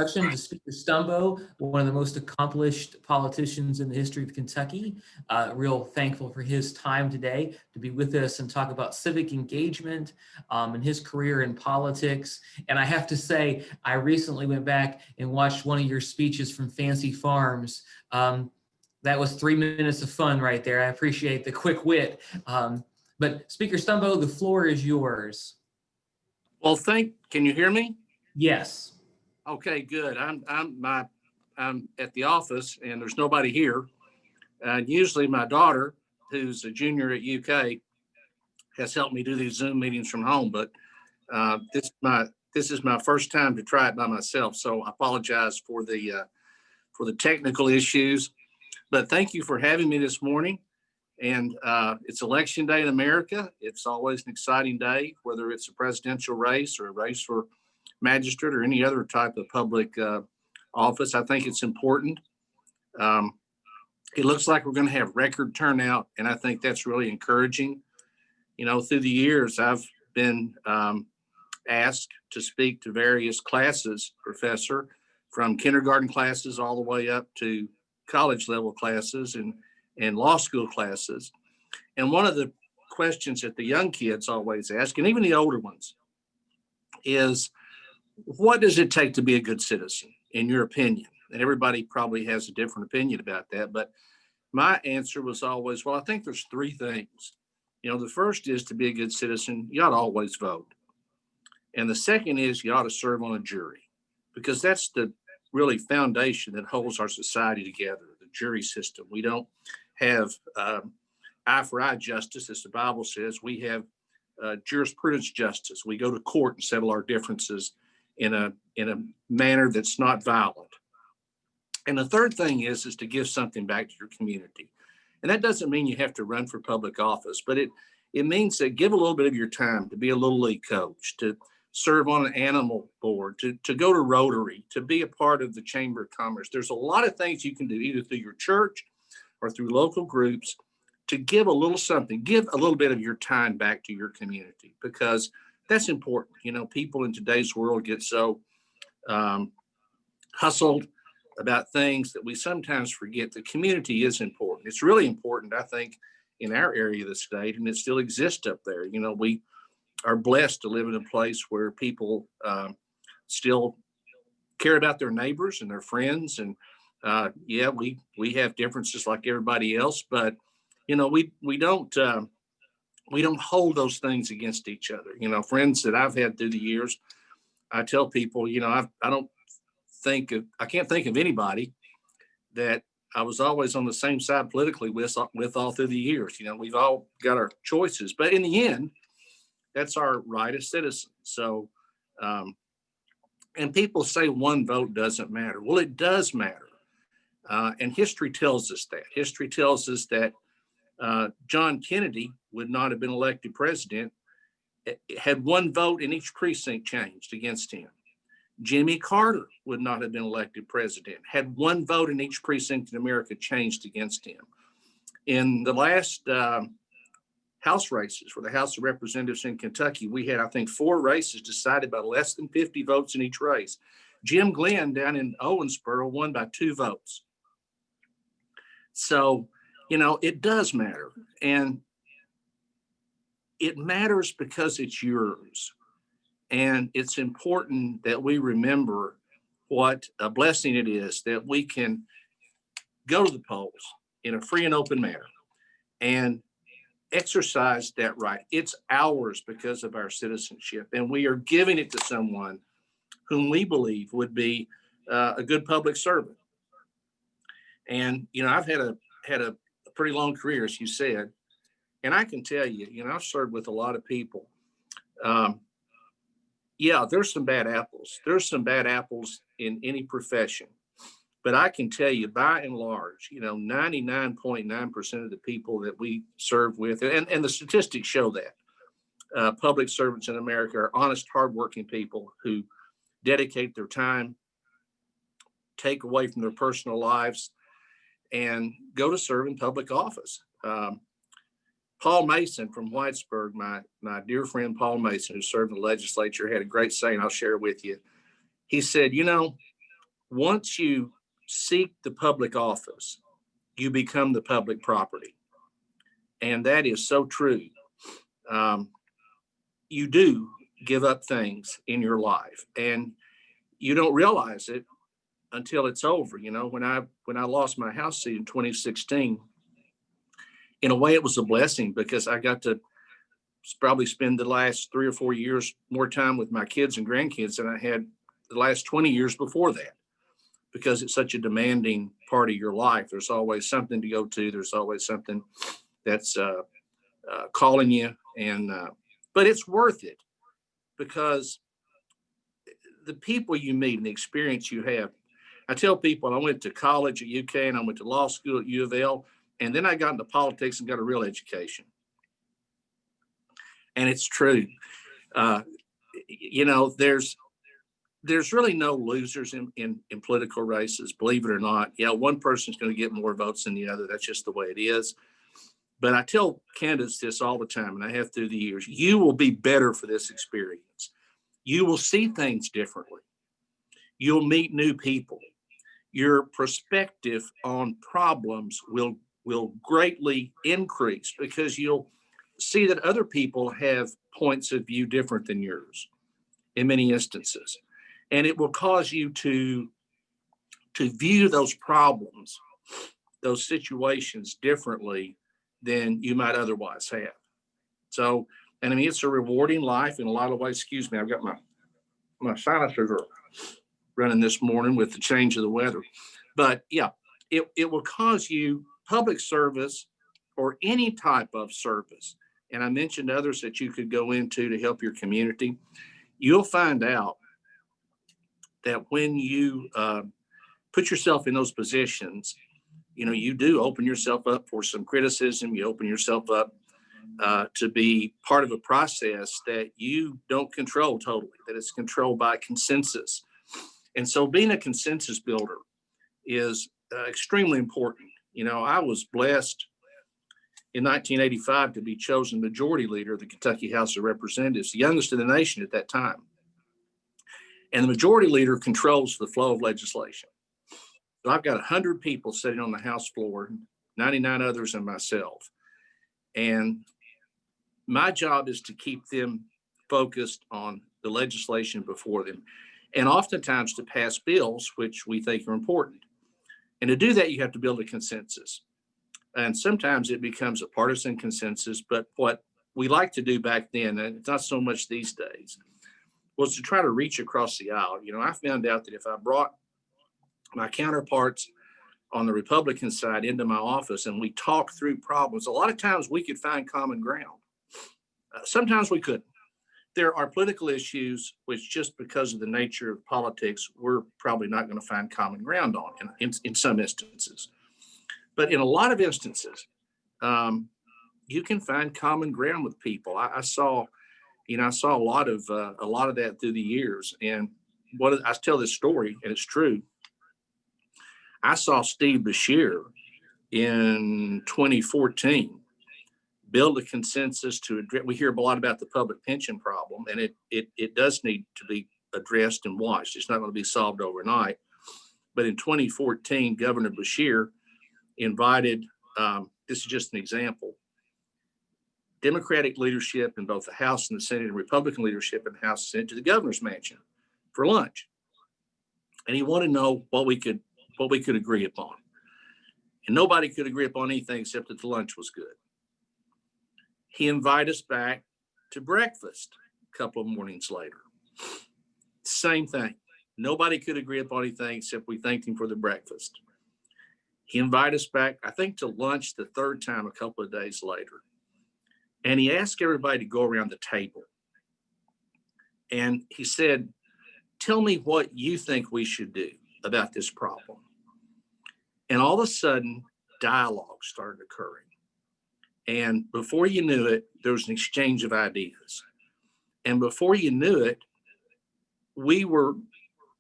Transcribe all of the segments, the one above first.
To Speaker Stumbo, one of the most accomplished politicians in the history of Kentucky. Real thankful for his time today to be with us and talk about civic engagement and his career in politics. And I have to say, I recently went back and watched one of your speeches from Fancy Farms. That was 3 minutes of fun right there. I appreciate the quick wit. But Speaker Stumbo, the floor is yours. Well, can you hear me? Yes. Okay, good. I'm at the office and there's nobody here. And usually my daughter, who's a junior at UK, has helped me do these Zoom meetings from home. But this is my first time to try it by myself. So I apologize for the technical issues. But thank you for having me this morning. And it's election day in America. It's always an exciting day, whether it's a presidential race or a race for magistrate or any other type of public office. I think it's important. It looks like we're going to have record turnout, and I think that's really encouraging. You know, through the years, I've been asked to speak to various classes, professor, from kindergarten classes all the way up to college level classes and law school classes. And one of the questions that the young kids always ask, and even the older ones, is, what does it take to be a good citizen, in your opinion? And everybody probably has a different opinion about that. But my answer was always, well, I think there's three things. You know, the first is, to be a good citizen, you ought to always vote. And the second is, you ought to serve on a jury, because that's the really foundation that holds our society together, the jury system. We don't have eye for eye justice, as the Bible says. We have jurisprudence justice. We go to court and settle our differences in a manner that's not violent. And the third thing is to give something back to your community. And that doesn't mean you have to run for public office, but it means that give a little bit of your time to be a little league coach, to serve on an animal board, to go to Rotary, to be a part of the Chamber of Commerce. There's a lot of things you can do, either through your church or through local groups, to give a little something, give a little bit of your time back to your community, because that's important. You know, people in today's world get so hustled about things that we sometimes forget the community is important. It's really important, I think, in our area of the state, and it still exists up there. You know, we are blessed to live in a place where people still care about their neighbors and their friends. And yeah, we have differences like everybody else, but you know, we don't hold those things against each other. You know, friends that I've had through the years, I tell people, you know, I can't think of anybody that I was always on the same side politically with all through the years. You know, we've all got our choices, but in the end, that's our right as citizens. So, and people say one vote doesn't matter. Well, it does matter. And history tells us that. History tells us that John Kennedy would not have been elected president had one vote in each precinct changed against him. Jimmy Carter would not have been elected president had one vote in each precinct in America changed against him. In the last House races for the House of Representatives in Kentucky, we had, I think, 4 races decided by less than 50 votes in each race. Jim Glenn down in Owensboro won by 2 votes. So, you know, it does matter. And it matters because it's yours. And it's important that we remember what a blessing it is that we can go to the polls in a free and open manner and exercise that right. It's ours because of our citizenship, and we are giving it to someone whom we believe would be a good public servant. And, you know, I've had a pretty long career, as you said, and I can tell you, you know, I've served with a lot of people. Yeah, there's some bad apples. There's some bad apples in any profession. But I can tell you, by and large, you know, 99.9% of the people that we serve with, and the statistics show that, public servants in America are honest, hardworking people who dedicate their time, take away from their personal lives, and go to serve in public office. Paul Mason from Whitesburg, my dear friend Paul Mason, who served in the legislature, had a great saying I'll share with you. He said, you know, once you seek the public office, you become the public property. And that is so true. You do give up things in your life, and you don't realize it until it's over. You know, when I lost my house seat in 2016, in a way it was a blessing because I got to probably spend the last 3 or 4 years more time with my kids and grandkids than I had the last 20 years before that, because it's such a demanding part of your life. There's always something to go to. There's always something that's calling you, and but it's worth it because the people you meet and the experience you have. I tell people I went to college at UK and I went to law school at U of L, and then I got into politics and got a real education. And it's true. You know, there's really no losers in political races, believe it or not. Yeah, one person's going to get more votes than the other. That's just the way it is. But I tell candidates this all the time, and I have through the years, you will be better for this experience. You will see things differently. You'll meet new people. Your perspective on problems will greatly increase because you'll see that other people have points of view different than yours in many instances. And it will cause you to view those problems, those situations differently than you might otherwise have. So, and I mean, it's a rewarding life in a lot of ways. Excuse me, I've got my sinuses are running this morning with the change of the weather. But yeah, it will cause you public service or any type of service. And I mentioned others that you could go into to help your community. You'll find out that when you put yourself in those positions, you know, you do open yourself up for some criticism. You open yourself up to be part of a process that you don't control totally, that it's controlled by consensus. And so being a consensus builder is extremely important. You know, I was blessed in 1985 to be chosen majority leader of the Kentucky House of Representatives, the youngest in the nation at that time. And the majority leader controls the flow of legislation. So I've got 100 people sitting on the House floor, 99 others and myself. And my job is to keep them focused on the legislation before them, and oftentimes to pass bills which we think are important. And to do that, you have to build a consensus. And sometimes it becomes a partisan consensus, but what we like to do back then, and it's not so much these days, was to try to reach across the aisle. You know, I found out that if I brought my counterparts on the Republican side into my office and we talked through problems, a lot of times we could find common ground. Sometimes we couldn't. There are political issues which, just because of the nature of politics, we're probably not going to find common ground on in some instances. But in a lot of instances, you can find common ground with people. I saw a lot of that through the years. And I tell this story, and it's true. I saw Steve Beshear in 2014 build a consensus to address. We hear a lot about the public pension problem, and it does need to be addressed and watched. It's not going to be solved overnight. But in 2014, Governor Beshear invited, this is just an example, Democratic leadership in both the House and the Senate, and Republican leadership in the House and Senate to the governor's mansion for lunch. And he wanted to know what we could agree upon. And nobody could agree upon anything except that the lunch was good. He invited us back to breakfast a couple of mornings later. Same thing. Nobody could agree upon anything except we thanked him for the breakfast. He invited us back, I think, to lunch the third time a couple of days later. And he asked everybody to go around the table. And he said, tell me what you think we should do about this problem. And all of a sudden, dialogue started occurring. And before you knew it, there was an exchange of ideas. And before you knew it, we were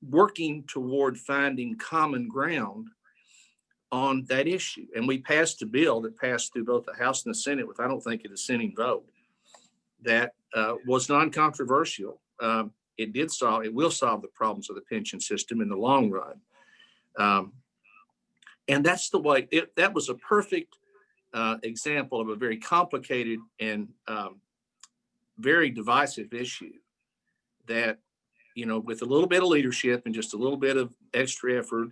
working toward finding common ground on that issue. And we passed a bill that passed through both the House and the Senate with, I don't think, a dissenting vote that was non-controversial. It will solve the problems of the pension system in the long run. Um, and that's the way that was a perfect example of a very complicated and very divisive issue that, with a little bit of leadership and just a little bit of extra effort,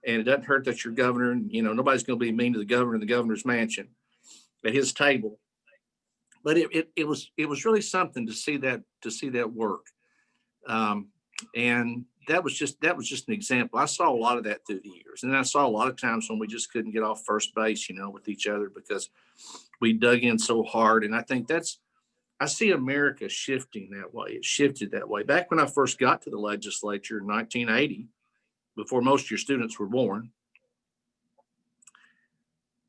and it doesn't hurt that you're governor, and nobody's going to be mean to the governor in the governor's mansion at his table. But it was really something to see that work, and that was just an example. I saw a lot of that through the years, and I saw a lot of times when we just couldn't get off first base, with each other because we dug in so hard. And I think I see America shifting that way. It shifted that way. Back when I first got to the legislature in 1980, before most of your students were born,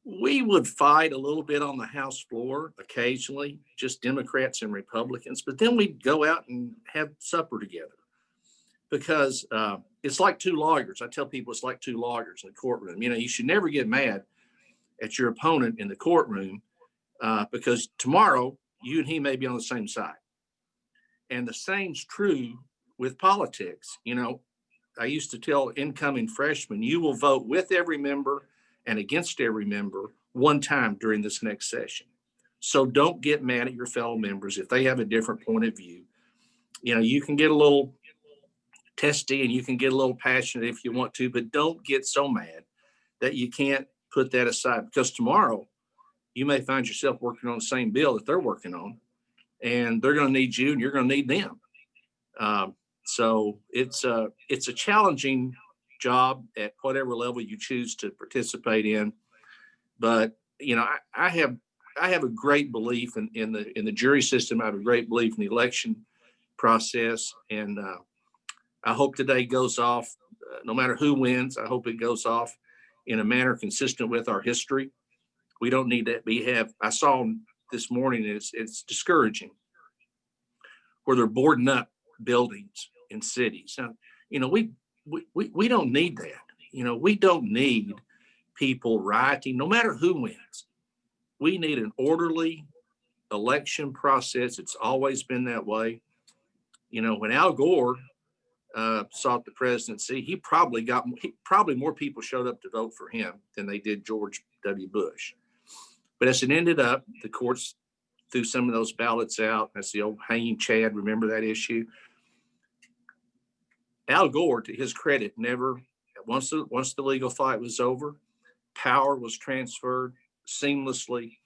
we would fight a little bit on the House floor occasionally, just Democrats and Republicans, but then we'd go out and have supper together because it's like two lawyers. I tell people it's like two lawyers in the courtroom. You should never get mad at your opponent in the courtroom because tomorrow you and he may be on the same side. And the same's true with politics. I used to tell incoming freshmen, you will vote with every member and against every member one time during this next session. So don't get mad at your fellow members if they have a different point of view. You can get a little testy and you can get a little passionate if you want to, but don't get so mad that you can't put that aside, because tomorrow you may find yourself working on the same bill that they're working on, and they're going to need you and you're going to need them. So it's a challenging job at whatever level you choose to participate in. But I have a great belief in the jury system. I have a great belief in the election process, and I hope today goes off. No matter who wins, I hope it goes off in a manner consistent with our history. We don't need that. I saw this morning, it's discouraging where they're boarding up buildings in cities. Now, we don't need that. We don't need people rioting, no matter who wins. We need an orderly election process. It's always been that way. When Al Gore sought the presidency, probably more people showed up to vote for him than they did George W. Bush. But as it ended up, the courts threw some of those ballots out. That's the old hanging Chad. Remember that issue? Al Gore, to his credit, never, once the legal fight was over, power was transferred seamlessly.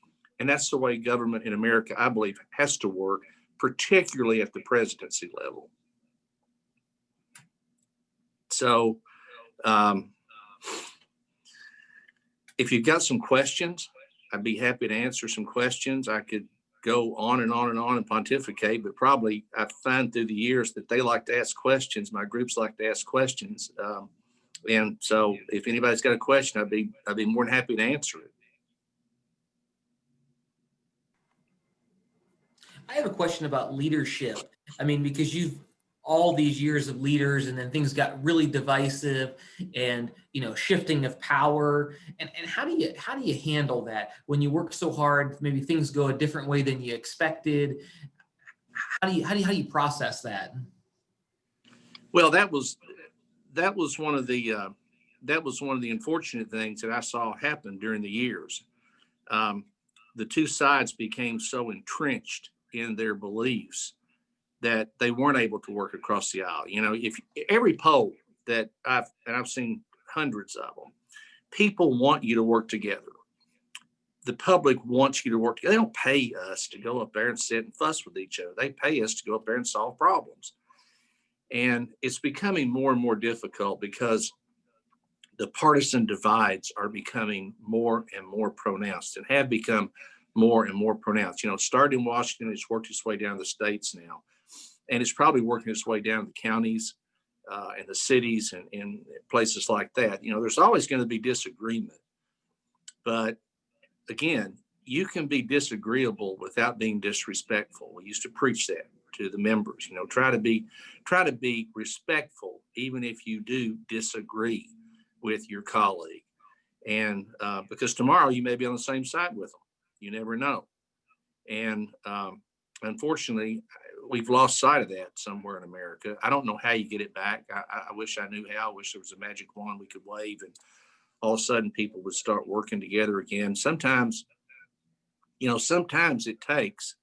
And that's the way government in America, I believe, has to work, particularly at the presidency level. So if you've got some questions, I'd be happy to answer some questions. I could go on and on and on and pontificate, but probably I've found through the years that they like to ask questions. My groups like to ask questions. And so if anybody's got a question, I'd be more than happy to answer it. I have a question about leadership. Because you've all these years of leaders, and then things got really divisive and shifting of power. And how do you handle that when you work so hard? Maybe things go a different way than you expected. How do you process that? Well, that was one of the unfortunate things that I saw happen during the years. The two sides became so entrenched in their beliefs that they weren't able to work across the aisle. If every poll that I've seen hundreds of them, people want you to work together. The public wants you to work together. They don't pay us to go up there and sit and fuss with each other. They pay us to go up there and solve problems. And it's becoming more and more difficult because the partisan divides are becoming more and more pronounced and have become more and more pronounced. It started in Washington, it's worked its way down the states now. And it's probably working its way down to the counties and the cities and places like that. There's always going to be disagreement. But again, you can be disagreeable without being disrespectful. We used to preach that to the members. Try to be respectful, even if you do disagree with your colleague. And because tomorrow you may be on the same side with them. You never know. And unfortunately, we've lost sight of that somewhere in America. I don't know how you get it back. I wish I knew how. I wish there was a magic wand we could wave and all of a sudden people would start working together again. Sometimes, sometimes it takes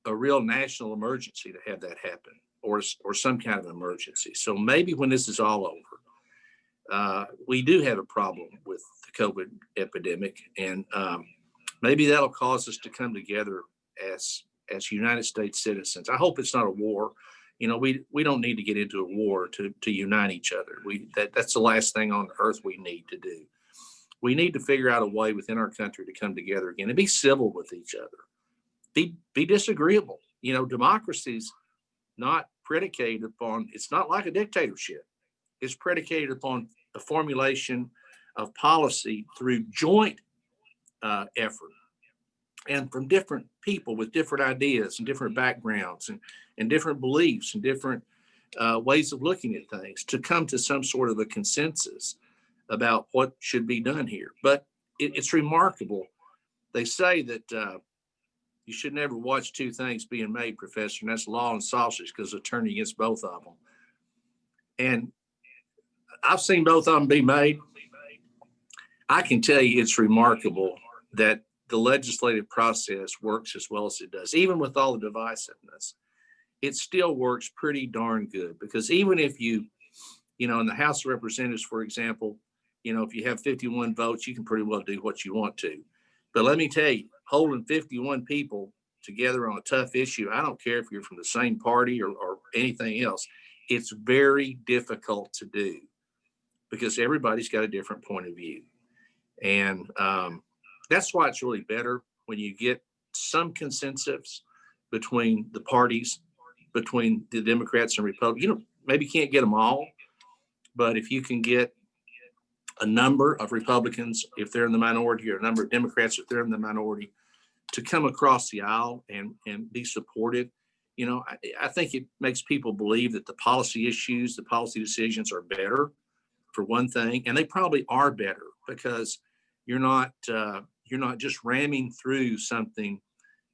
a real national emergency to have that happen, or some kind of emergency. So maybe when this is all over, we do have a problem with the COVID epidemic, and maybe that'll cause us to come together as United States citizens. I hope it's not a war. We don't need to get into a war to unite each other. That's the last thing on earth we need to do. We need to figure out a way within our country to come together again and be civil with each other. Be disagreeable. Democracy's not predicated upon, it's not like a dictatorship. It's predicated upon the formulation of policy through joint effort, and from different people with different ideas and different backgrounds and different beliefs and different ways of looking at things to come to some sort of a consensus about what should be done here. But it's remarkable. They say that you should never watch two things being made, Professor, and that's law and sausage, because they're turning against both of them. And I've seen both of them be made. I can tell you it's remarkable that the legislative process works as well as it does. Even with all the divisiveness, it still works pretty darn good, because even if in the House of Representatives, for example, if you have 51 votes, you can pretty well do what you want to. But let me tell you, holding 51 people together on a tough issue, I don't care if you're from the same party or anything else, it's very difficult to do because everybody's got a different point of view. And that's why it's really better when you get some consensus between the parties, between the Democrats and Republicans. Maybe you can't get them all, but if you can get a number of Republicans, if they're in the minority, or a number of Democrats, if they're in the minority, to come across the aisle and be supportive, I think it makes people believe that the policy issues, the policy decisions are better, for one thing, and they probably are better because you're not just ramming through something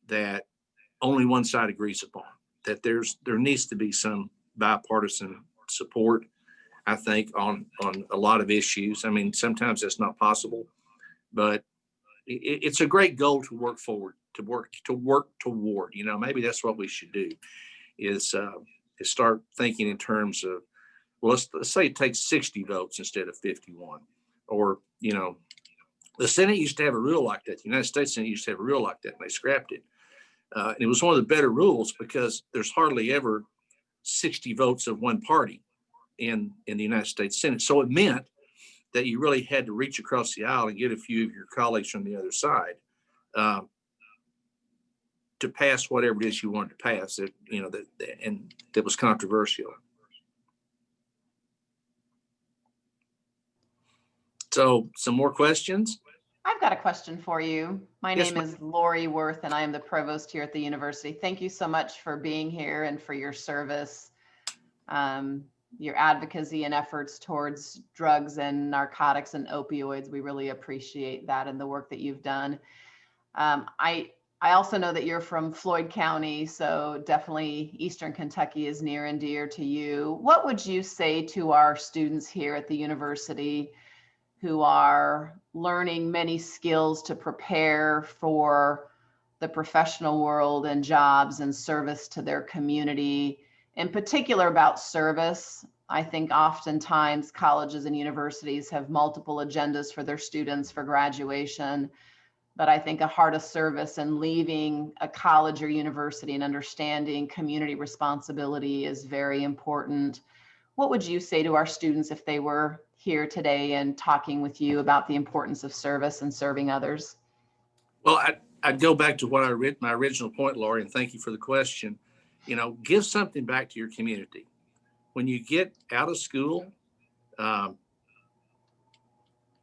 that only one side agrees upon. That there needs to be some bipartisan support, I think, on a lot of issues. I mean, sometimes that's not possible, but it's a great goal to work forward, to work toward. Maybe that's what we should do, is start thinking in terms of, well, let's say it takes 60 votes instead of 51, or the Senate used to have a rule like that. The United States Senate used to have a rule like that, and they scrapped it. And it was one of the better rules because there's hardly ever 60 votes of one party in the United States Senate. So it meant that you really had to reach across the aisle and get a few of your colleagues from the other side to pass whatever it is you wanted to pass, that was controversial. So some more questions? I've got a question for you. My Yes, name is Lori Worth, and I am the provost here at the university. Thank you so much for being here and for your service, your advocacy and efforts towards drugs and narcotics and opioids. We really appreciate that and the work that you've done. I also know that you're from Floyd County, so definitely Eastern Kentucky is near and dear to you. What would you say to our students here at the university who are learning many skills to prepare for the professional world and jobs and service to their community, in particular about service? I think oftentimes colleges and universities have multiple agendas for their students for graduation, but I think a heart of service and leaving a college or university and understanding community responsibility is very important. What would you say to our students if they were here today and talking with you about the importance of service and serving others? Well, I'd go back to what my original point, Laurie, and thank you for the question. Give something back to your community. When you get out of school,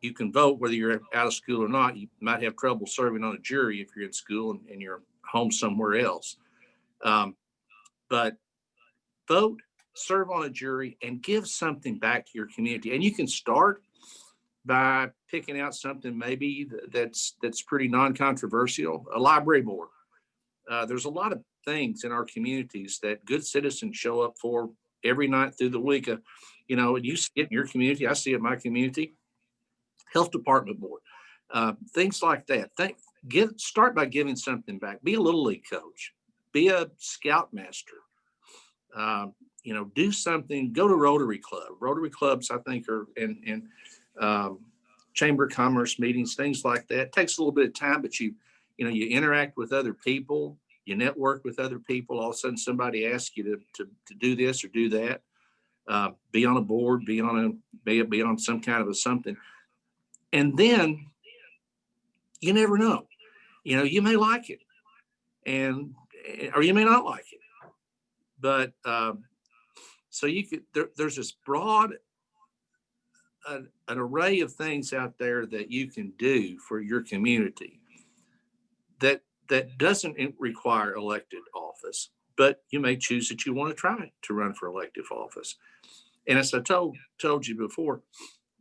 you can vote whether you're out of school or not. You might have trouble serving on a jury if you're in school and you're home somewhere else. But vote, serve on a jury, and give something back to your community. And you can start by picking out something maybe that's pretty non-controversial, a library board. There's a lot of things in our communities that good citizens show up for every night through the week. And you see it in your community. I see it in my community. Health department board, things like that. Start by giving something back. Be a little league coach. Be a scoutmaster. Do something. Go to Rotary Club. Rotary clubs, I think, are in Chamber of Commerce meetings, things like that. It takes a little bit of time, but you interact with other people. You network with other people. All of a sudden, somebody asks you to do this or do that. Be on a board. Be on some kind of a something. And then you never know. You may like it, or you may not like it. But so there's this broad an array of things out there that you can do for your community that doesn't require elected office, but you may choose that you want to try to run for elective office. And as I told you before,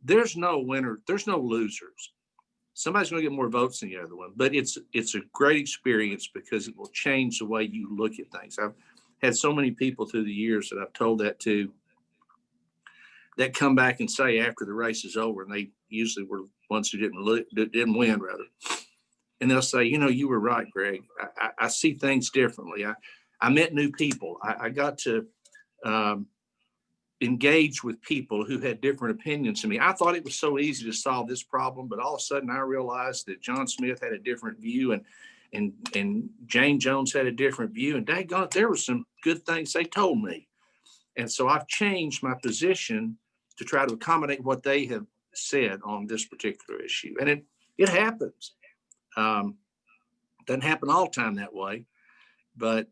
there's no winner, there's no losers. Somebody's going to get more votes than the other one, but it's a great experience because it will change the way you look at things. I've had so many people through the years that I've told that to that come back and say after the race is over, and they usually were ones who didn't win, rather. And they'll say, you were right, Greg. I see things differently. I met new people. I got to engage with people who had different opinions than me. I thought it was so easy to solve this problem, but all of a sudden I realized that John Smith had a different view and Jane Jones had a different view, and daggone it, there were some good things they told me. And so I've changed my position to try to accommodate what they have said on this particular issue. And it happens. Doesn't happen all the time that way, but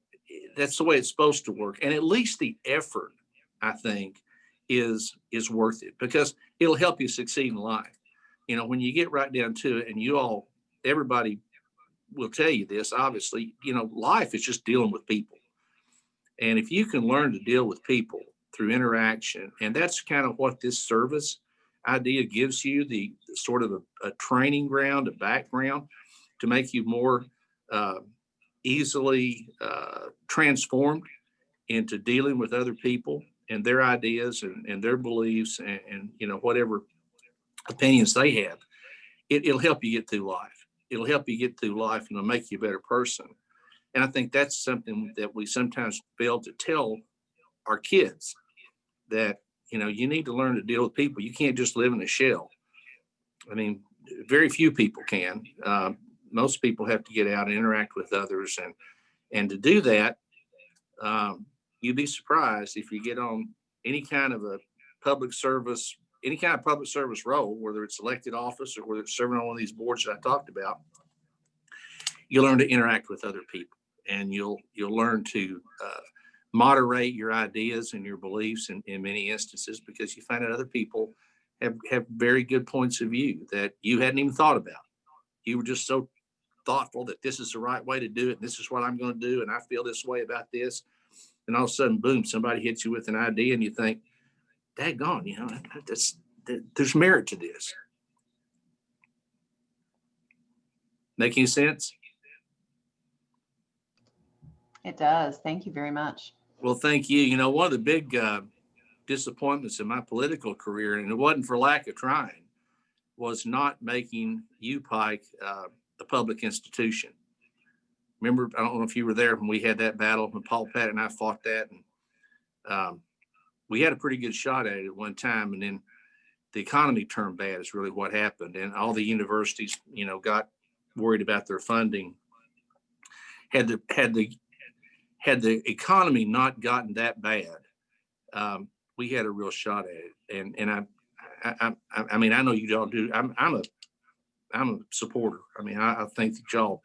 that's the way it's supposed to work. And at least the effort, I think, is worth it because it'll help you succeed in life. When you get right down to it, and everybody will tell you this, obviously, life is just dealing with people. And if you can learn to deal with people through interaction, and that's kind of what this service idea gives you, the sort of a training ground, a background to make you more easily transformed into dealing with other people and their ideas and their beliefs and whatever opinions they have. It'll help you get through life. It'll help you get through life and it'll make you a better person. And I think that's something that we sometimes fail to tell our kids, that, you need to learn to deal with people. You can't just live in a shell. I mean, very few people can. Most people have to get out and interact with others. And to do that, you'd be surprised if you get on any kind of public service role, whether it's elected office or whether it's serving on one of these boards that I talked about, you learn to interact with other people, and you'll learn to moderate your ideas and your beliefs in many instances, because you find out other people have very good points of view that you hadn't even thought about. You were just so thoughtful that this is the right way to do it. And this is what I'm going to do. And I feel this way about this. And all of a sudden, boom, somebody hits you with an idea and you think, daggone, there's merit to this. Making sense? It does. Thank you very much. Well, thank you. One of the big disappointments in my political career, and it wasn't for lack of trying, was not making UPike a public institution. Remember, I don't know if you were there when we had that battle when Paul Patton and I fought that, and we had a pretty good shot at it at one time, and then the economy turned bad is really what happened, and all the universities, got worried about their funding. Had the economy not gotten that bad, we had a real shot at it. And I mean, I know you all do. I'm a supporter. I mean, I think that y'all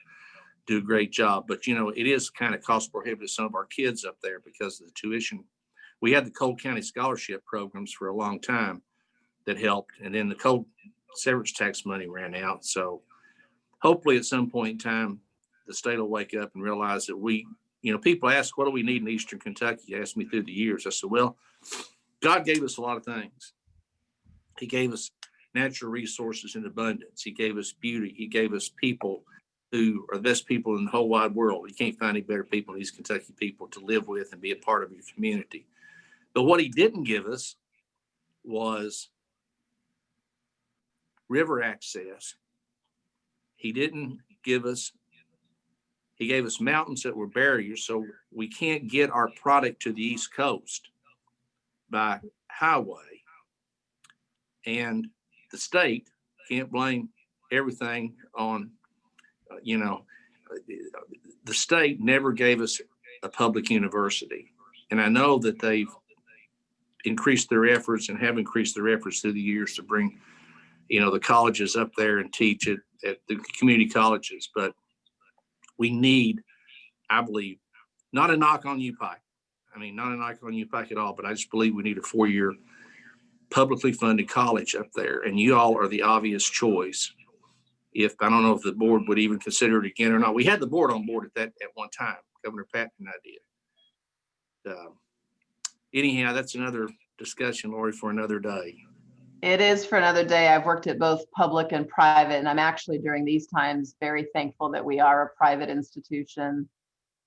do a great job, but it is kind of cost prohibitive to some of our kids up there because of the tuition. We had the Cole County scholarship programs for a long time that helped, and then the Cole severance tax money ran out. So hopefully at some point in time, the state will wake up and realize that people ask, what do we need in Eastern Kentucky? You asked me through the years. I said, well, God gave us a lot of things. He gave us natural resources in abundance. He gave us beauty. He gave us people who are the best people in the whole wide world. You can't find any better people than these Kentucky people to live with and be a part of your community. But what he didn't give us was river access. He didn't give us, he gave us mountains that were barriers, so we can't get our product to the East Coast by highway. And the state can't blame everything on, the state never gave us a public university. And I know that they've increased their efforts and have increased their efforts through the years to bring, the colleges up there and teach it at the community colleges. But we need, I believe, not a knock on UPike. I mean, not a knock on UPike at all, but I just believe we need a 4-year publicly funded college up there. And you all are the obvious choice. I don't know if the board would even consider it again or not. We had the board on board at one time. Governor Patton and I did. Anyhow, that's another discussion, Lori, for another day. It is for another day. I've worked at both public and private, and I'm actually during these times very thankful that we are a private institution.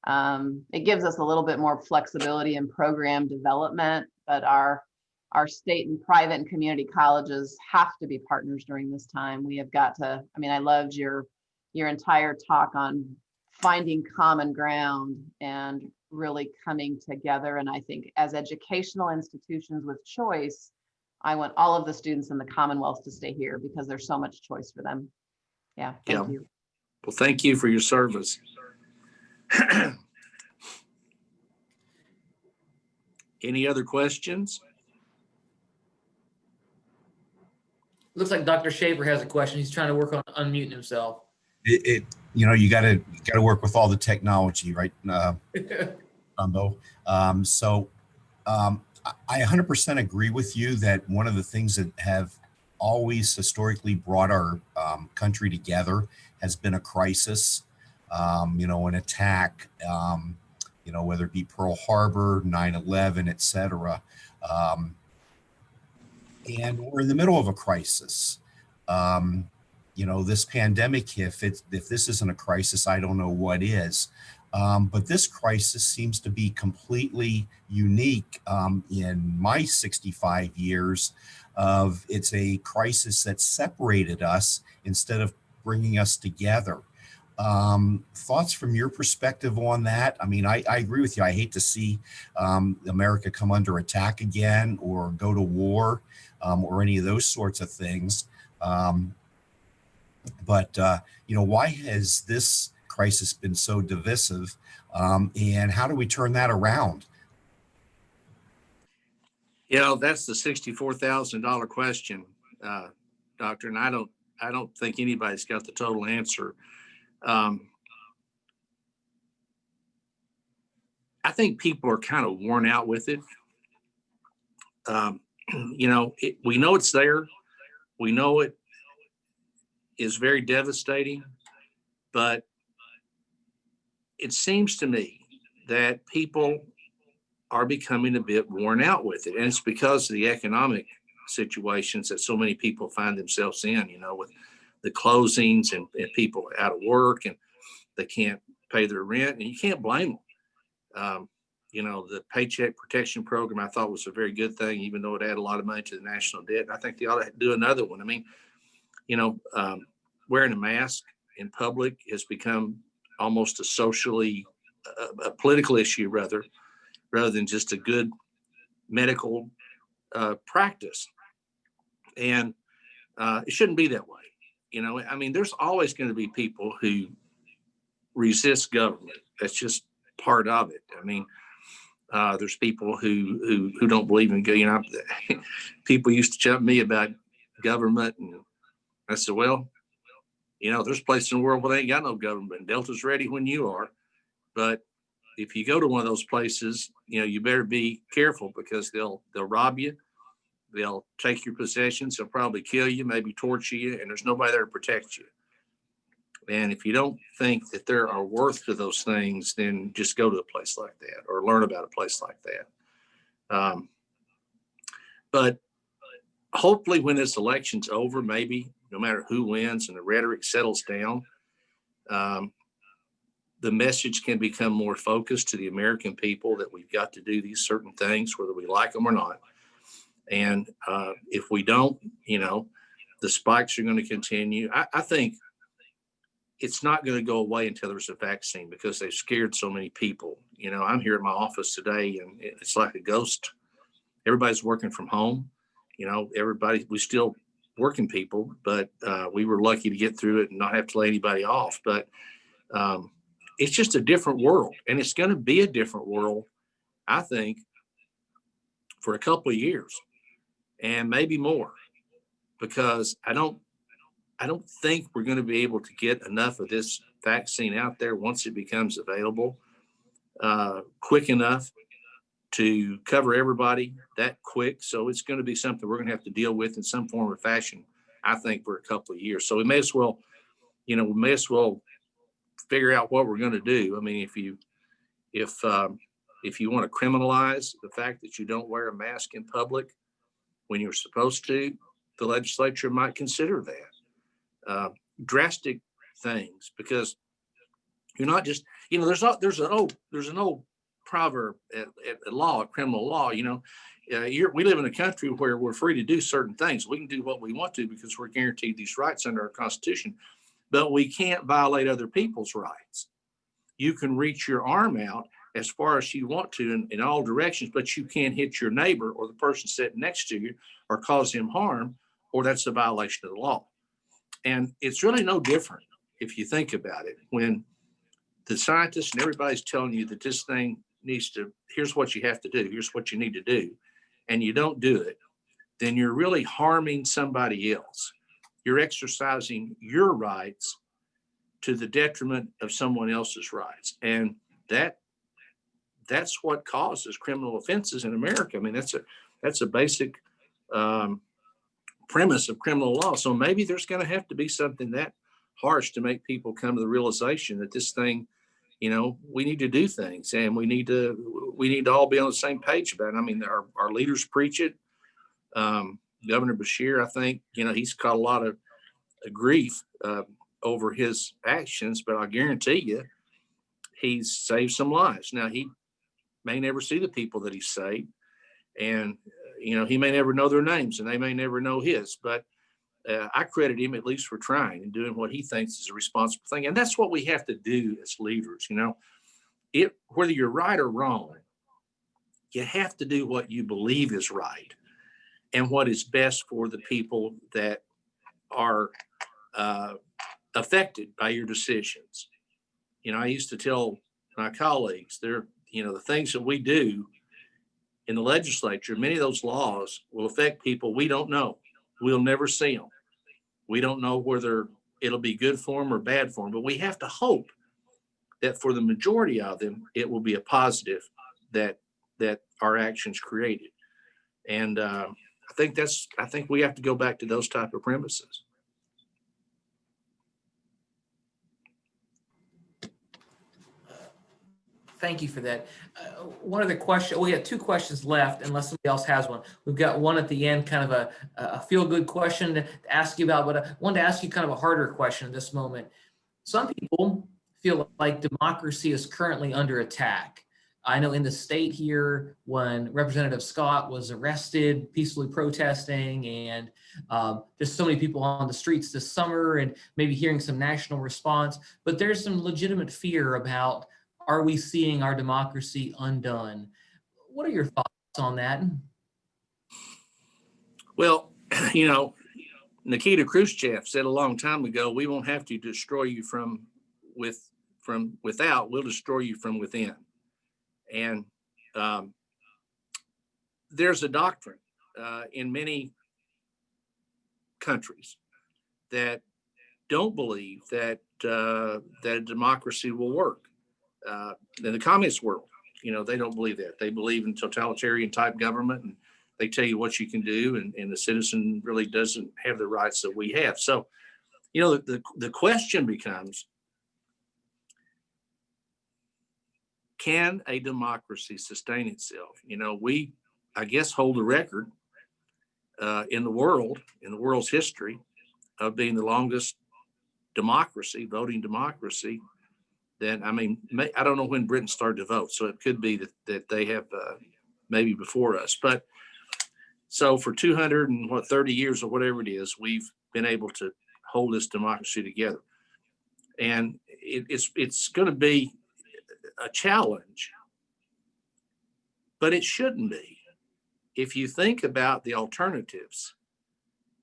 It gives us a little bit more flexibility in program development, but our state and private and community colleges have to be partners during this time. We have got to, I loved your entire talk on finding common ground and really coming together. And I think as educational institutions with choice, I want all of the students in the Commonwealth to stay here because there's so much choice for them. Yeah, thank you. Well, thank you for your service. Any other questions? Looks like Dr. Shaver has a question. He's trying to work on unmuting himself. You got to work with all the technology, right? Stumbo. I 100% agree with you that one of the things that have always historically brought our country together has been a crisis, an attack, whether it be Pearl Harbor, 9/11, et cetera. And we're in the middle of a crisis. This pandemic, if this isn't a crisis, I don't know what is. But this crisis seems to be completely unique in my 65 years of it's a crisis that separated us instead of bringing us together. Thoughts from your perspective on that? I agree with you. I hate to see America come under attack again or go to war or any of those sorts of things. But why has this crisis been so divisive, and how do we turn that around? That's the $64,000 question, Doctor, and I don't think anybody's got the total answer. I think people are kind of worn out with it. We know it's there. We know it is very devastating, but it seems to me that people are becoming a bit worn out with it. And it's because of the economic situations that so many people find themselves in, with the closings and people out of work and they can't pay their rent, and you can't blame them. The Paycheck Protection Program I thought was a very good thing, even though it added a lot of money to the national debt. And I think they ought to do another one. Wearing a mask in public has become almost a socially, a political issue rather than just a good medical practice. And it shouldn't be that way. There's always going to be people who resist government. That's just part of it. There's people who don't believe in, people used to tell me about government, and I said, well, there's places in the world where they ain't got no government. Delta's ready when you are. But if you go to one of those places, you better be careful because they'll rob you. They'll take your possessions. They'll probably kill you, maybe torture you, and there's nobody there to protect you. And if you don't think that there are worth to those things, then just go to a place like that or learn about a place like that. But hopefully when this election's over, maybe no matter who wins and the rhetoric settles down, um, the message can become more focused to the American people that we've got to do these certain things, whether we like them or not. And if we don't, the spikes are going to continue. I think it's not going to go away until there's a vaccine, because they've scared so many people. I'm here at my office today and it's like a ghost. Everybody's working from home. We still working people, but we were lucky to get through it and not have to lay anybody off. But it's just a different world, and it's going to be a different world, I think, for a couple of years and maybe more, because I don't think we're going to be able to get enough of this vaccine out there once it becomes available quick enough to cover everybody that quick. So it's going to be something we're going to have to deal with in some form or fashion, I think, for a couple of years. So we may as well figure out what we're going to do. I mean, if you want to criminalize the fact that you don't wear a mask in public when you're supposed to, the legislature might consider that. Drastic things, because you're not just, there's an old proverb at law, at criminal law, we live in a country where we're free to do certain things. We can do what we want to because we're guaranteed these rights under our Constitution, but we can't violate other people's rights. You can reach your arm out as far as you want to in all directions, but you can't hit your neighbor or the person sitting next to you or cause him harm, or that's a violation of the law. And it's really no different if you think about it. When the scientists and everybody's telling you that this thing here's what you have to do, here's what you need to do, and you don't do it, then you're really harming somebody else. You're exercising your rights to the detriment of someone else's rights. And that's what causes criminal offenses in America. I mean, that's a basic premise of criminal law. So maybe there's going to have to be something that harsh to make people come to the realization that this thing, we need to do things, and we need to all be on the same page about it. I mean, our leaders preach it. Governor Beshear, I think, he's caught a lot of grief over his actions, but I guarantee you, he's saved some lives. Now, he may never see the people that he saved, and he may never know their names, and they may never know his, but I credit him at least for trying and doing what he thinks is a responsible thing. And that's what we have to do as leaders. Whether you're right or wrong, you have to do what you believe is right and what is best for the people that are affected by your decisions. I used to tell my colleagues, the things that we do in the legislature, many of those laws will affect people we don't know. We'll never see them. We don't know whether it'll be good for them or bad for them, but we have to hope that for the majority of them, it will be a positive that our actions created. And I think we have to go back to those type of premises. Thank you for that. One other question. We have two questions left, unless somebody else has one. We've got one at the end, kind of a feel-good question to ask you about, but I wanted to ask you kind of a harder question at this moment. Some people feel like democracy is currently under attack. I know in the state here, when Representative Scott was arrested peacefully protesting, and just so many people on the streets this summer, and maybe hearing some national response, but there's some legitimate fear about, are we seeing our democracy undone? What are your thoughts on that? Well, Nikita Khrushchev said a long time ago, we won't have to destroy you from without, we'll destroy you from within. And there's a doctrine in many countries that don't believe that a democracy will work. In the communist world, they don't believe that. They believe in totalitarian type government, and they tell you what you can do, and the citizen really doesn't have the rights that we have. So, the question becomes, can a democracy sustain itself? We, I guess, hold the record in the world's history of being the longest democracy, voting democracy, then, I mean, I don't know when Britain started to vote, so it could be that they have maybe before us. But so for 230 years or whatever it is, we've been able to hold this democracy together. And it's going to be a challenge, but it shouldn't be. If you think about the alternatives,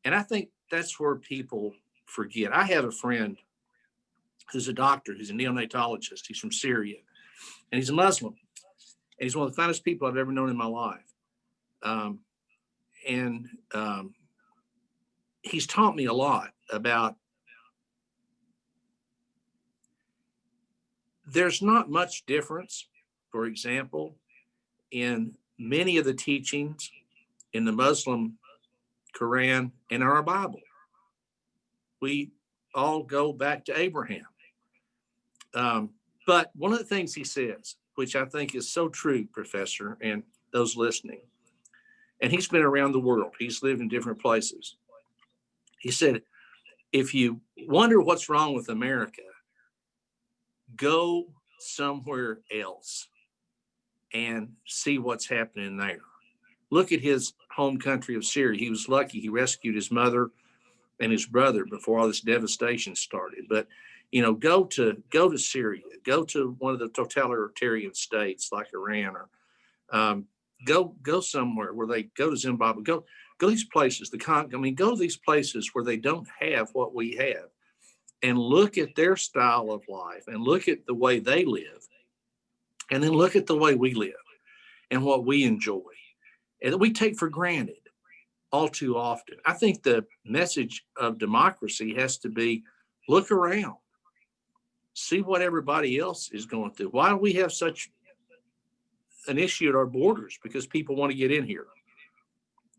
and I think that's where people forget. I have a friend who's a doctor, who's a neonatologist. He's from Syria, and he's a Muslim. And he's one of the finest people I've ever known in my life. He's taught me a lot about there's not much difference, for example, in many of the teachings in the Muslim Quran and in our Bible. We all go back to Abraham. But one of the things he says, which I think is so true, Professor, and those listening, and he's been around the world, he's lived in different places. He said, if you wonder what's wrong with America, go somewhere else and see what's happening there. Look at his home country of Syria. He was lucky he rescued his mother and his brother before all this devastation started. But go to Syria, go to one of the totalitarian states like Iran, or go somewhere where they go to Zimbabwe, go these places, go to these places where they don't have what we have, and look at their style of life and look at the way they live, and then look at the way we live and what we enjoy and that we take for granted all too often. I think the message of democracy has to be, look around, see what everybody else is going through. Why do we have such an issue at our borders? Because people want to get in here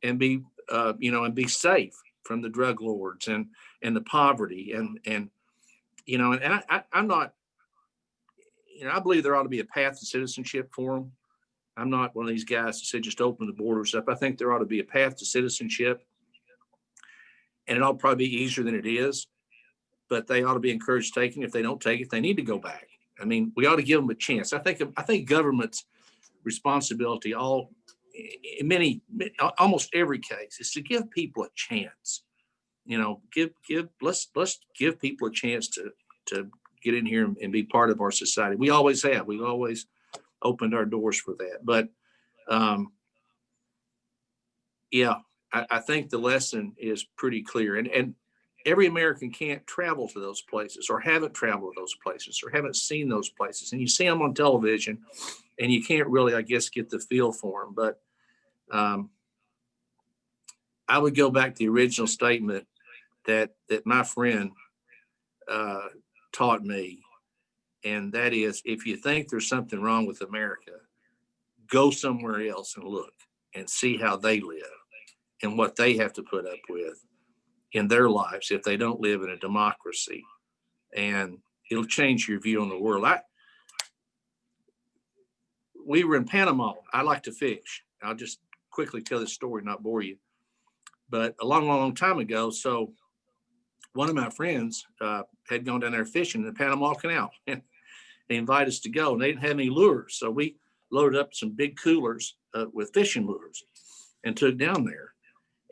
and be, and be safe from the drug lords and the poverty and I'm not, I believe there ought to be a path to citizenship for them. I'm not one of these guys that said just open the borders up. I think there ought to be a path to citizenship, and it ought to probably be easier than it is, but they ought to be encouraged to take it. If they don't take it, they need to go back. I mean, we ought to give them a chance. I think government's responsibility almost every case is to give people a chance. Let's give people a chance to get in here and be part of our society. We always have. We've always opened our doors for that. But I think the lesson is pretty clear. And every American can't travel to those places, or haven't traveled to those places, or haven't seen those places. And you see them on television and you can't really, I guess, get the feel for them. But I would go back to the original statement that my friend taught me. And that is, if you think there's something wrong with America, go somewhere else and look and see how they live and what they have to put up with in their lives if they don't live in a democracy. And it'll change your view on the world. We were in Panama. I like to fish. I'll just quickly tell this story, not bore you. But a long, long, long time ago, so one of my friends had gone down there fishing in the Panama Canal, and they invited us to go, and they didn't have any lures. So we loaded up some big coolers with fishing lures and took down there.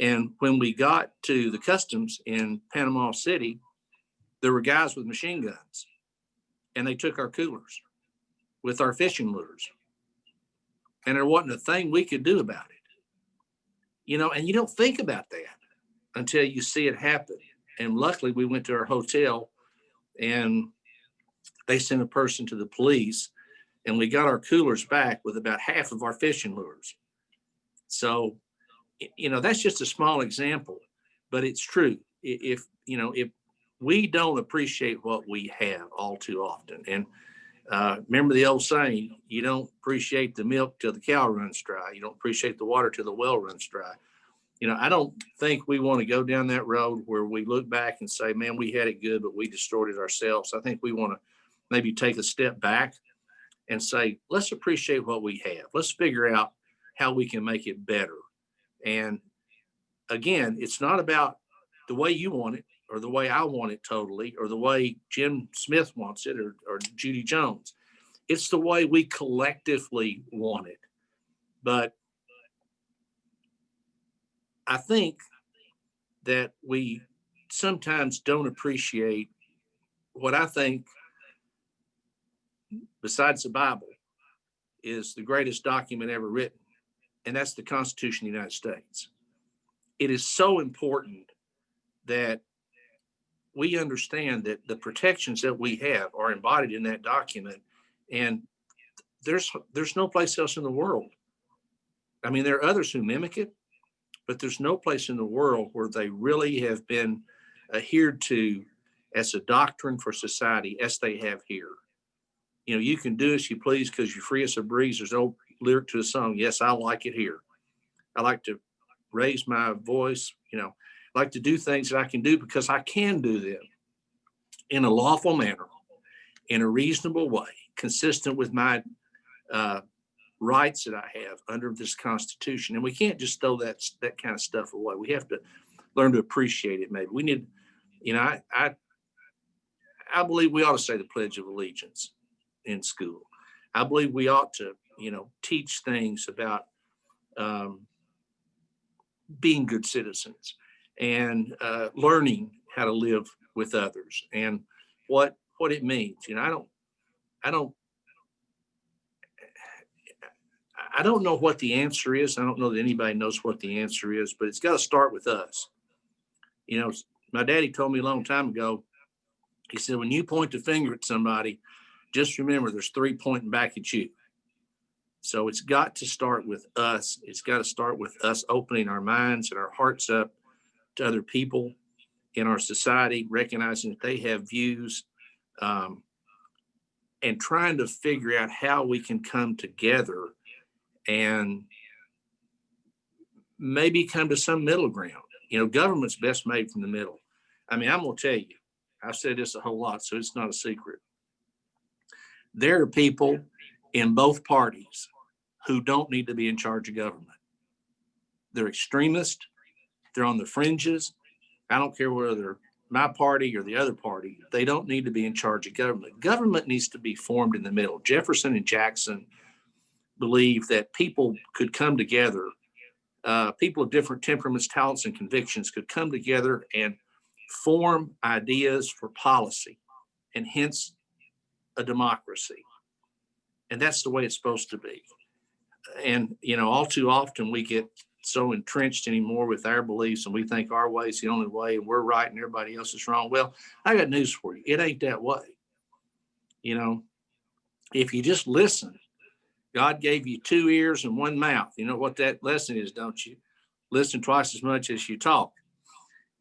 And when we got to the customs in Panama City, there were guys with machine guns, and they took our coolers with our fishing lures. And there wasn't a thing we could do about it. And you don't think about that until you see it happen. And luckily we went to our hotel and they sent a person to the police, and we got our coolers back with about half of our fishing lures. So, that's just a small example, but it's true. If we don't appreciate what we have all too often, and remember the old saying, you don't appreciate the milk till the cow runs dry. You don't appreciate the water till the well runs dry. I don't think we want to go down that road where we look back and say, man, we had it good, but we destroyed it ourselves. I think we want to maybe take a step back and say, let's appreciate what we have. Let's figure out how we can make it better. And again, it's not about the way you want it, or the way I want it totally, or the way Jim Smith wants it, or Judy Jones. It's the way we collectively want it. But I think that we sometimes don't appreciate what I think, besides the Bible, is the greatest document ever written, and that's the Constitution of the United States. It is so important that we understand that the protections that we have are embodied in that document, and there's no place else in the world. I mean, there are others who mimic it, but there's no place in the world where they really have been adhered to as a doctrine for society as they have here. You know, you can do as you please because you're free as a breeze. There's no lyric to the song. Yes, I like it here. I like to raise my voice, you know, I like to do things that I can do because I can do them in a lawful manner, in a reasonable way, consistent with my rights that I have under this Constitution. And we can't just throw that kind of stuff away. We have to learn to appreciate it. Maybe we need, you know, I believe we ought to say the Pledge of Allegiance in school. I believe we ought to, you know, teach things about being good citizens and learning how to live with others and what it means. You know, I don't know what the answer is. I don't know that anybody knows what the answer is, but it's got to start with us. You know, my daddy told me a long time ago, he said, when you point the finger at somebody, just remember there's 3 pointing back at you. So it's got to start with us. It's got to start with us opening our minds and our hearts up to other people in our society, recognizing that they have views, and trying to figure out how we can come together and maybe come to some middle ground. You know, government's best made from the middle. I mean, I'm going to tell you, I've said this a whole lot, so it's not a secret. There are people in both parties who don't need to be in charge of government. They're extremists. They're on the fringes. I don't care whether they're my party or the other party. They don't need to be in charge of government. Government needs to be formed in the middle. Jefferson and Jackson believed that people could come together. People of different temperaments, talents, and convictions could come together and form ideas for policy, and hence a democracy. And that's the way it's supposed to be. And, you know, all too often we get so entrenched anymore with our beliefs and we think our way is the only way and we're right and everybody else is wrong. Well, I got news for you. It ain't that way. You know, if you just listen, God gave you 2 ears and 1 mouth. You know what that lesson is, don't you? Listen twice as much as you talk.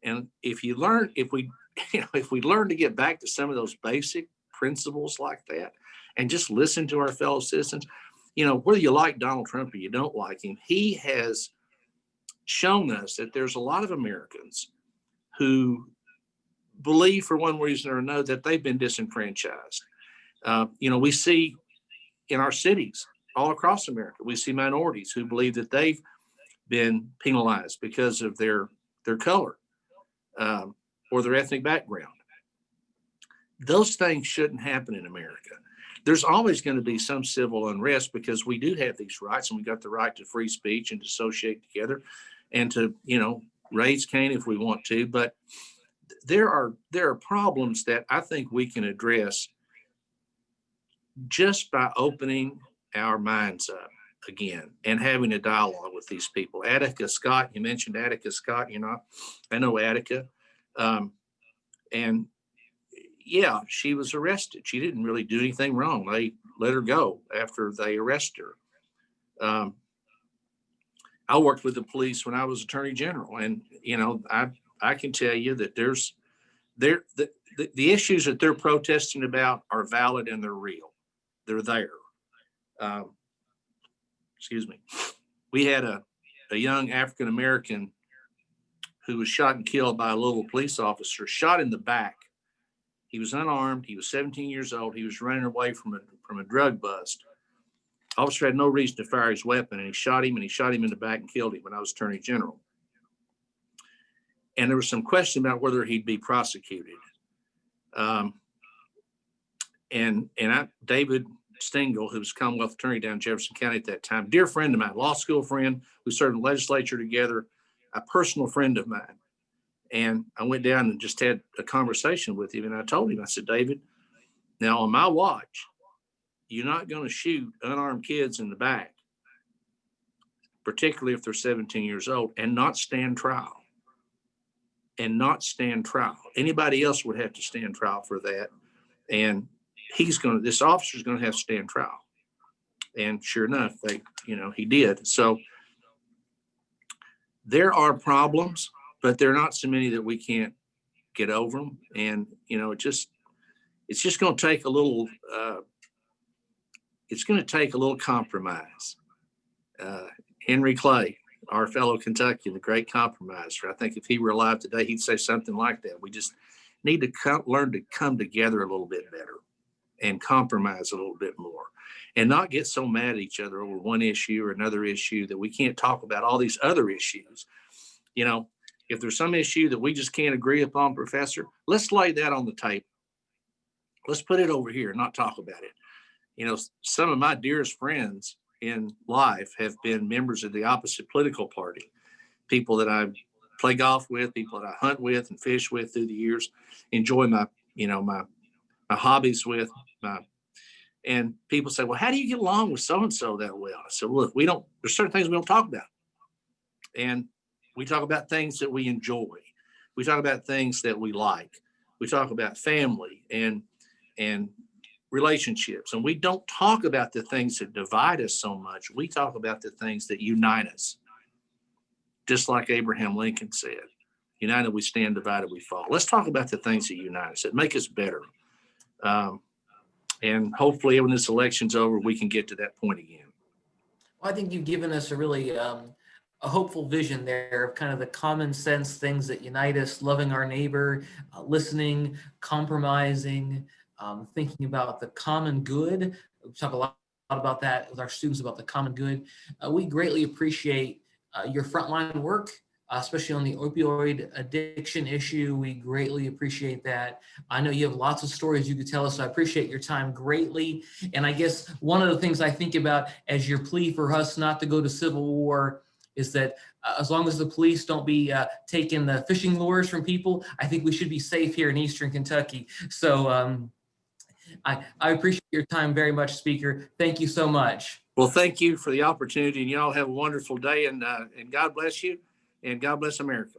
And if we learn to get back to some of those basic principles like that and just listen to our fellow citizens, you know, whether you like Donald Trump or you don't like him, he has shown us that there's a lot of Americans who believe for one reason or another that they've been disenfranchised. You know, we see in our cities all across America, we see minorities who believe that they've been penalized because of their color or their ethnic background. Those things shouldn't happen in America. There's always going to be some civil unrest because we do have these rights, and we got the right to free speech and to associate together and to, you know, raise Cain if we want to. But there are problems that I think we can address just by opening our minds up again and having a dialogue with these people. Attica Scott, you mentioned Attica Scott, you know, I know Attica. And yeah, she was arrested. She didn't really do anything wrong. They let her go after they arrested her. I worked with the police when I was Attorney General, and you know, I can tell you that the issues that they're protesting about are valid and they're real. They're there. Excuse me. We had a young African American who was shot and killed by a local police officer, shot in the back. He was unarmed. He was 17 years old. He was running away from a drug bust. Officer had no reason to fire his weapon, and he shot him in the back and killed him when I was Attorney General. and there was some question about whether he'd be prosecuted. David Stengel, who was Commonwealth Attorney down in Jefferson County at that time, dear friend of mine, law school friend, we served in the legislature together, a personal friend of mine. And I went down and just had a conversation with him. And I told him, I said, David, now on my watch, you're not going to shoot unarmed kids in the back, particularly if they're 17 years old, and not stand trial. Anybody else would have to stand trial for that. And this officer's going to have to stand trial. And sure enough, he did. So there are problems, but there are not so many that we can't get over them. And, it's just going to take a little, compromise. Henry Clay, our fellow Kentuckian, the great compromiser. I think if he were alive today, he'd say something like that. We just need to learn to come together a little bit better and compromise a little bit more, and not get so mad at each other over one issue or another issue that we can't talk about all these other issues. If there's some issue that we just can't agree upon, Professor, let's lay that on the table. Let's put it over here and not talk about it. Some of my dearest friends in life have been members of the opposite political party, people that I play golf with, people that I hunt with and fish with through the years, enjoy my hobbies with. And people say, well, how do you get along with so-and-so that well? I said, look, there's certain things we don't talk about. And we talk about things that we enjoy. We talk about things that we like. We talk about family and relationships. And we don't talk about the things that divide us so much. We talk about the things that unite us. Just like Abraham Lincoln said, united we stand, divided we fall. Let's talk about the things that unite us, that make us better. And hopefully when this election's over, we can get to that point again. Well, I think you've given us a really a hopeful vision there of kind of the common sense things that unite us, loving our neighbor, listening, compromising, thinking about the common good. We talk a lot about that with our students, about the common good. We greatly appreciate your frontline work, especially on the opioid addiction issue. We greatly appreciate that. I know you have lots of stories you could tell us, so I appreciate your time greatly. And I guess one of the things I think about as your plea for us not to go to civil war is that as long as the police don't be taking the fishing lures from people, I think we should be safe here in Eastern Kentucky. So I appreciate your time very much, Speaker. Thank you so much. Well, thank you for the opportunity, and y'all have a wonderful day, and God bless you, and God bless America.